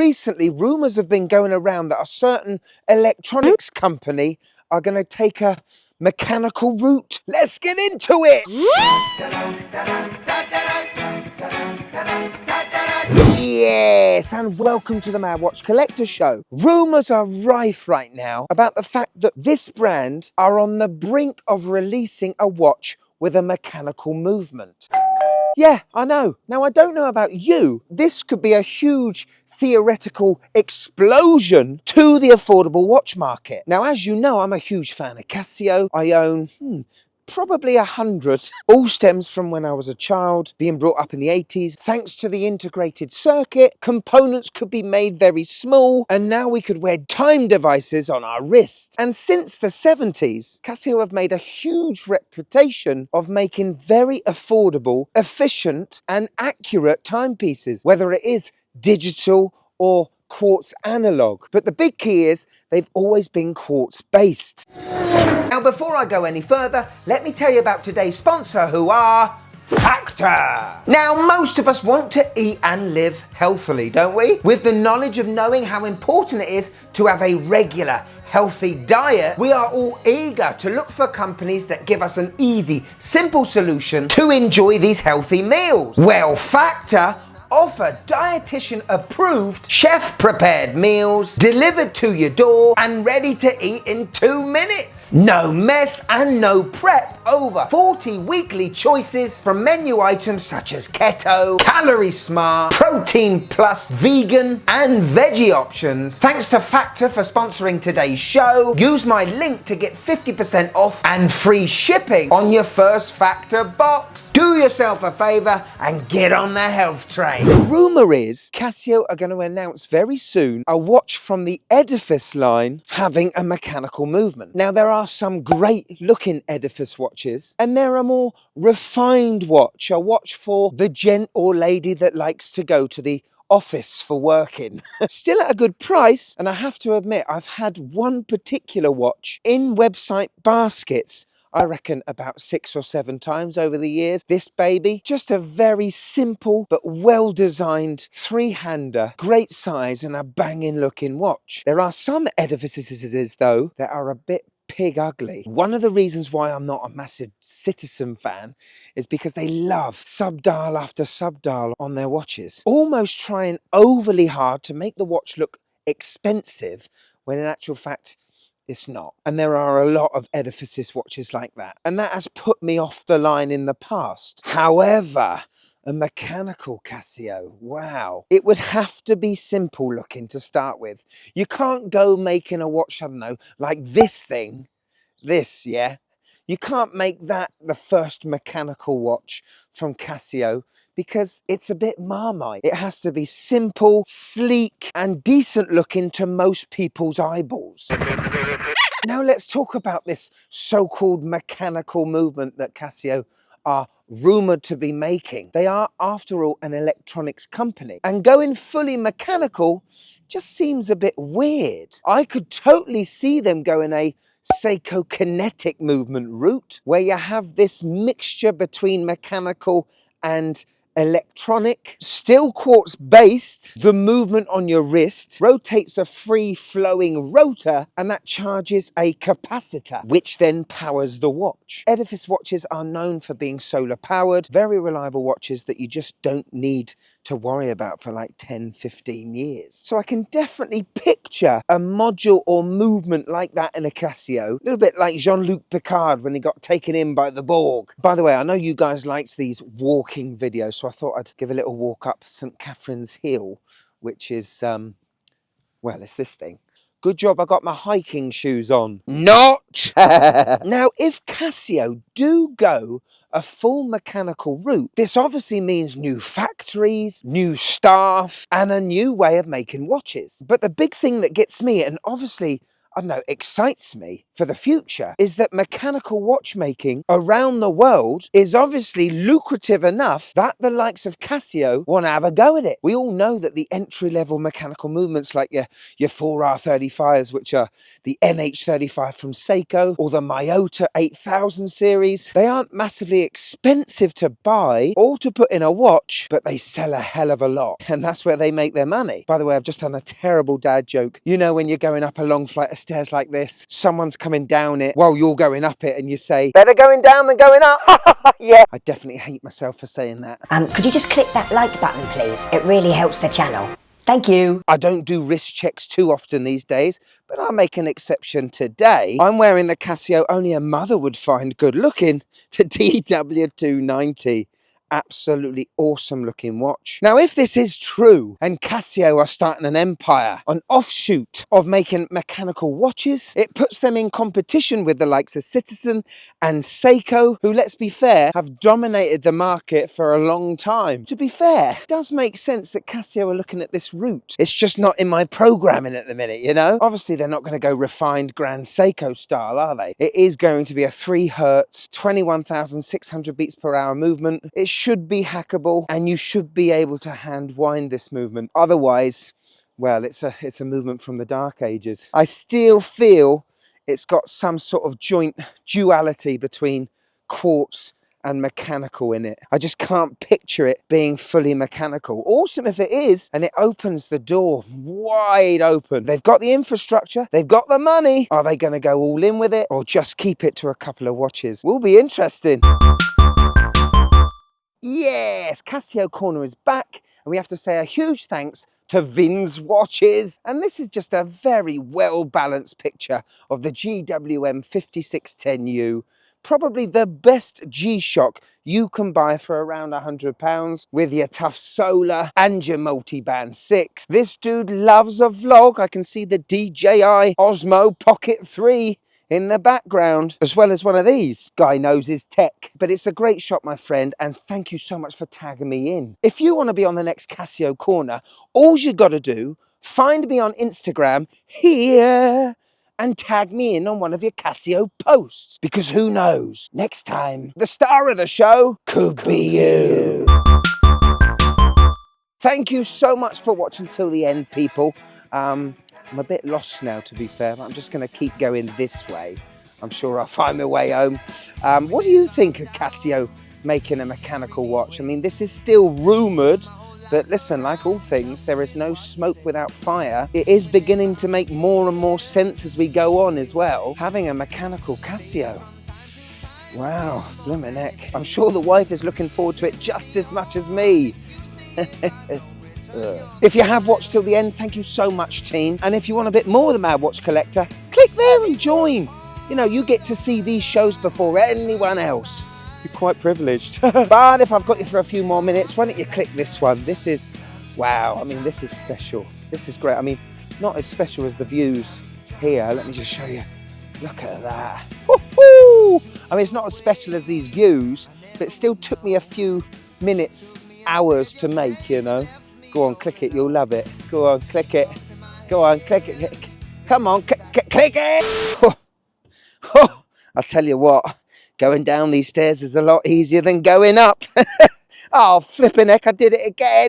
recently rumours have been going around that a certain electronics company are going to take a mechanical route. Let's get into it! Yes, and welcome to the Mad Watch Collector Show. Rumours are rife right now about the fact that this brand are on the brink of releasing a watch with a mechanical movement. Yeah, I know. Now, I don't know about you. This could be a huge theoretical explosion to the affordable watch market. Now, as you know, I'm a huge fan of Casio. I own probably 100. All stems from when I was a child, being brought up in the 80s. Thanks to the integrated circuit, components could be made very small, and now we could wear time devices on our wrists. And since the 70s, Casio have made a huge reputation of making very affordable, efficient, and accurate timepieces, whether it is digital or quartz analog. But the big key is they've always been quartz based. Now, before I go any further, let me tell you about today's sponsor, who are Factor. Now, most of us want to eat and live healthily, don't we? With the knowledge of knowing how important it is to have a regular, healthy diet, we are all eager to look for companies that give us an easy, simple solution to enjoy these healthy meals. Well, Factor offer dietitian approved, chef prepared meals delivered to your door and ready to eat in 2 minutes. No mess and no prep. Over 40 weekly choices from menu items such as keto, calorie smart, protein plus, vegan and veggie options. Thanks to Factor for sponsoring today's show. Use my link to get 50% off and free shipping on your first Factor box. Do yourself a favor and get on the health train. The rumour is Casio are going to announce very soon a watch from the Edifice line having a mechanical movement. Now, there are some great looking Edifice watches, and there are more refined watch, a watch for the gent or lady that likes to go to the office for working. Still at a good price, and I have to admit I've had one particular watch in website baskets I reckon about 6 or 7 times over the years. This baby, just a very simple but well-designed 3-hander, great size and a banging looking watch. There are some Edifices though that are a bit pig ugly. One of the reasons why I'm not a massive Citizen fan is because they love sub-dial after sub-dial on their watches, almost trying overly hard to make the watch look expensive when in actual fact it's not. And there are a lot of Edifice watches like that. And that has put me off the line in the past. However, a mechanical Casio, wow. It would have to be simple looking to start with. You can't go making a watch, I don't know, like this thing. This, yeah. You can't make that the first mechanical watch from Casio because it's a bit Marmite. It has to be simple, sleek, and decent looking to most people's eyeballs. Now let's talk about this so-called mechanical movement that Casio are rumoured to be making. They are, after all, an electronics company. And going fully mechanical just seems a bit weird. I could totally see them going a psychokinetic movement route, where you have this mixture between mechanical and electronic, still quartz based. The movement on your wrist rotates a free flowing rotor, and that charges a capacitor, which then powers the watch. Edifice watches are known for being solar powered, very reliable watches that you just don't need to worry about for like 10-15 years. So I can definitely picture a module or movement like that in a Casio, a little bit like Jean-Luc Picard when he got taken in by the Borg. By the way, I know you guys liked these walking videos, so I thought I'd give a little walk up St. Catherine's Hill, which is, well, it's this thing. Good job I got my hiking shoes on. Not! Now, if Casio do go a full mechanical route, this obviously means new factories, new staff, and a new way of making watches. But the big thing that gets me, and obviously I don't know, excites me for the future is that mechanical watchmaking around the world is obviously lucrative enough that the likes of Casio want to have a go at it. We all know that the entry-level mechanical movements like your 4R35s, which are the NH35 from Seiko, or the Miyota 8000 series, they aren't massively expensive to buy or to put in a watch, but they sell a hell of a lot. And that's where they make their money. By the way, I've just done a terrible dad joke. You know, when you're going up a long flight of stairs like this, someone's coming down it while you're going up it and you say, better going down than going up. Yeah. I definitely hate myself for saying that. Could you just click that like button, please? It really helps the channel. Thank you. I don't do wrist checks too often these days, but I'll make an exception today. I'm wearing the Casio only a mother would find good looking, the DW290. Absolutely awesome looking watch. Now, if this is true and Casio are starting an empire, an offshoot of making mechanical watches, it puts them in competition with the likes of Citizen and Seiko, who, let's be fair, have dominated the market for a long time. To be fair, it does make sense that Casio are looking at this route. It's just not in my programming at the minute, you know? Obviously, they're not going to go refined Grand Seiko style, are they? It is going to be a 3 hertz, 21,600 beats per hour movement. It should be hackable, and you should be able to hand wind this movement. Otherwise, well, it's a movement from the dark ages. I still feel it's got some sort of joint duality between quartz and mechanical in it. I just can't picture it being fully mechanical. Awesome if it is, and it opens the door wide open. They've got the infrastructure, they've got the money. Are they going to go all in with it or just keep it to a couple of watches? Will be interesting. Yes, Casio Corner is back, and we have to say a huge thanks to Vin's Watches. And this is just a very well-balanced picture of the GWM 5610U. Probably the best G-Shock you can buy for around £100 with your tough solar and your multi-band 6. This dude loves a vlog. I can see the DJI Osmo Pocket 3 in the background, as well as one of these. Guy knows his tech. But it's a great shot, my friend, and thank you so much for tagging me in. If you want to be on the next Casio Corner, all you got to do, find me on Instagram here and tag me in on one of your Casio posts. Because who knows, next time, the star of the show could be you. Thank you so much for watching till the end, people. I'm a bit lost now, to be fair, but I'm just going to keep going this way. I'm sure I'll find my way home. What do you think of Casio making a mechanical watch? I mean, this is still rumoured, but listen, like all things, there is no smoke without fire. It is beginning to make more and more sense as we go on as well. Having a mechanical Casio. Wow, blimey neck. I'm sure the wife is looking forward to it just as much as me. If you have watched till the end, thank you so much, team. And if you want a bit more of the Mad Watch Collector, click there and join. You know, you get to see these shows before anyone else. You're quite privileged. But if I've got you for a few more minutes, why don't you click this one? This is, wow, I mean, this is special. This is great. I mean, not as special as the views here. Let me just show you. Look at that. Woo-hoo! I mean, it's not as special as these views, but it still took me a few minutes, hours to make, you know. Go on, click it, you'll love it. Go on, click it. Go on, click it. Come on, click it! I'll tell you what, going down these stairs is a lot easier than going up. Oh, flipping heck, I did it again.